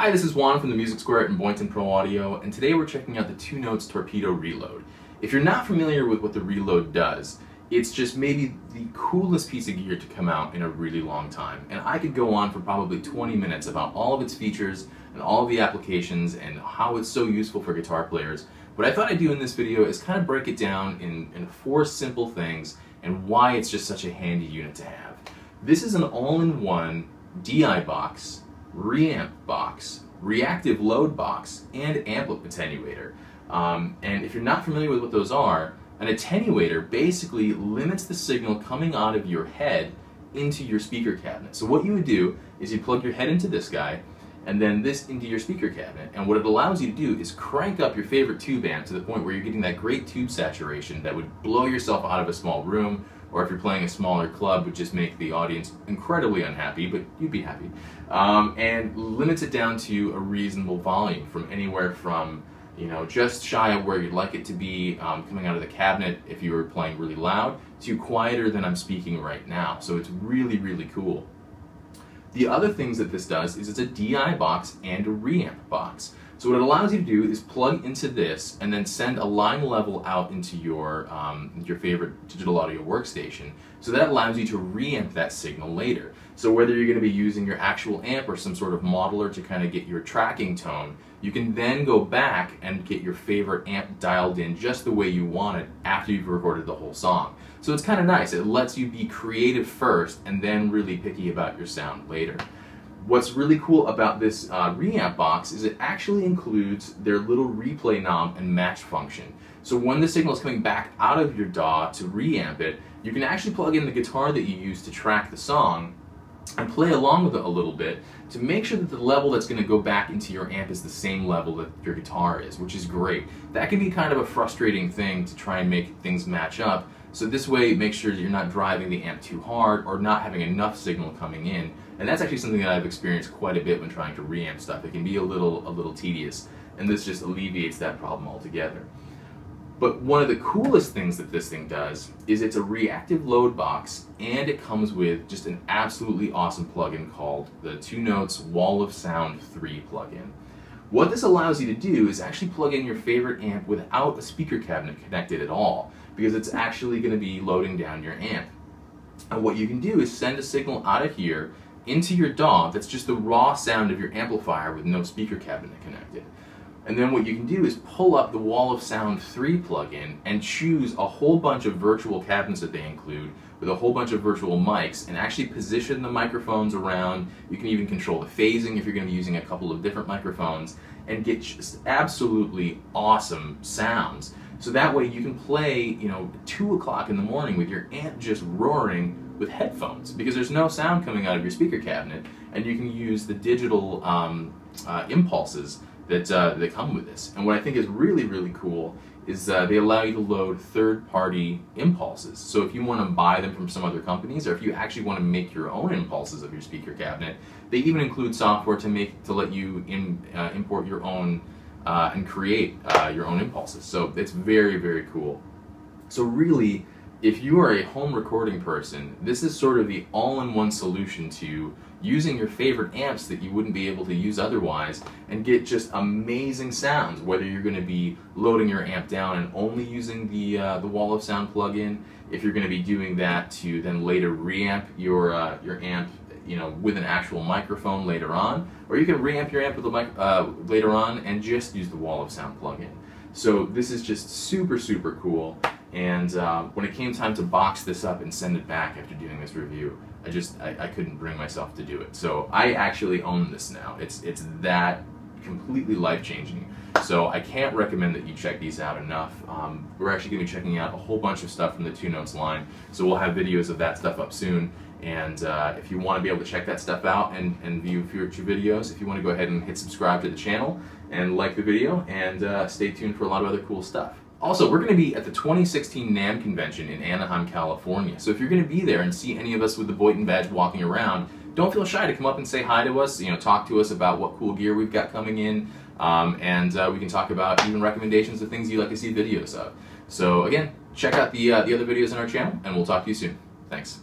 Hi, this is Juan from the Music Square and Boynton Pro Audio, and today we're checking out the Two Notes Torpedo Reload. If you're not familiar with what the Reload does, it's just maybe the coolest piece of gear to come out in a really long time. And I could go on for probably 20 minutes about all of its features and all of the applications and how it's so useful for guitar players. What I thought I'd do in this video is kind of break it down in 4 simple things and why it's just such a handy unit to have. This is an all-in-one DI box, reamp box, reactive load box, and amp attenuator. And if you're not familiar with what those are, an attenuator basically limits the signal coming out of your head into your speaker cabinet. So what you would do is you plug your head into this guy and then this into your speaker cabinet, and what it allows you to do is crank up your favorite tube amp to the point where you're getting that great tube saturation that would blow yourself out of a small room, or if you're playing a smaller club would just make the audience incredibly unhappy, but you'd be happy, and limits it down to a reasonable volume from anywhere from, you know, just shy of where you'd like it to be coming out of the cabinet if you were playing really loud, to quieter than I'm speaking right now. So it's really, really cool. The other things that this does is it's a DI box and a reamp box. So what it allows you to do is plug into this and then send a line level out into your favorite digital audio workstation. So that allows you to reamp that signal later. So whether you're going to be using your actual amp or some sort of modeler to kind of get your tracking tone, you can then go back and get your favorite amp dialed in just the way you want it after you've recorded the whole song. So it's kind of nice. It lets you be creative first and then really picky about your sound later. What's really cool about this reamp box is it actually includes their little replay knob and match function. So when the signal is coming back out of your DAW to reamp it, you can actually plug in the guitar that you use to track the song and play along with it a little bit to make sure that the level that's going to go back into your amp is the same level that your guitar is, which is great. That can be kind of a frustrating thing to try and make things match up. So this way, make sure that you're not driving the amp too hard or not having enough signal coming in. And that's actually something that I've experienced quite a bit when trying to reamp stuff. It can be a little tedious, and this just alleviates that problem altogether. But one of the coolest things that this thing does is it's a reactive load box, and it comes with just an absolutely awesome plugin called the Two Notes Wall of Sound 3 plugin. What this allows you to do is actually plug in your favorite amp without a speaker cabinet connected at all, because it's actually going to be loading down your amp. And what you can do is send a signal out of here into your DAW that's just the raw sound of your amplifier with no speaker cabinet connected. And then what you can do is pull up the Wall of Sound 3 plugin and choose a whole bunch of virtual cabinets that they include with a whole bunch of virtual mics and actually position the microphones around. You can even control the phasing if you're going to be using a couple of different microphones and get just absolutely awesome sounds. So that way you can play, you know, 2 o'clock in the morning with your amp just roaring with headphones, because there's no sound coming out of your speaker cabinet, and you can use the digital impulses that come with this. And what I think is really, really cool is they allow you to load third-party impulses. So if you want to buy them from some other companies, or if you actually want to make your own impulses of your speaker cabinet, they even include software to let you import your own and create your own impulses. So it's very, very cool. So really, if you are a home recording person, this is sort of the all-in-one solution to using your favorite amps that you wouldn't be able to use otherwise and get just amazing sounds, whether you're going to be loading your amp down and only using the Wall of Sound plugin, if you're going to be doing that to then later reamp your amp, you know, with an actual microphone later on, or you can reamp your amp with a mic later on and just use the Wall of Sound plugin. So this is just super, super cool. And when it came time to box this up and send it back after doing this review, I couldn't bring myself to do it. So I actually own this now. It's that completely life-changing. So I can't recommend that you check these out enough. We're actually going to be checking out a whole bunch of stuff from the Two Notes line, so we'll have videos of that stuff up soon. And if you want to be able to check that stuff out and view future videos, if you want to go ahead and hit subscribe to the channel and like the video, and stay tuned for a lot of other cool stuff. Also, we're going to be at the 2016 NAMM convention in Anaheim, California. So if you're going to be there and see any of us with the Boynton badge walking around, don't feel shy to come up and say hi to us, you know, talk to us about what cool gear we've got coming in, and we can talk about even recommendations of things you'd like to see videos of. So again, check out the other videos on our channel, and we'll talk to you soon. Thanks.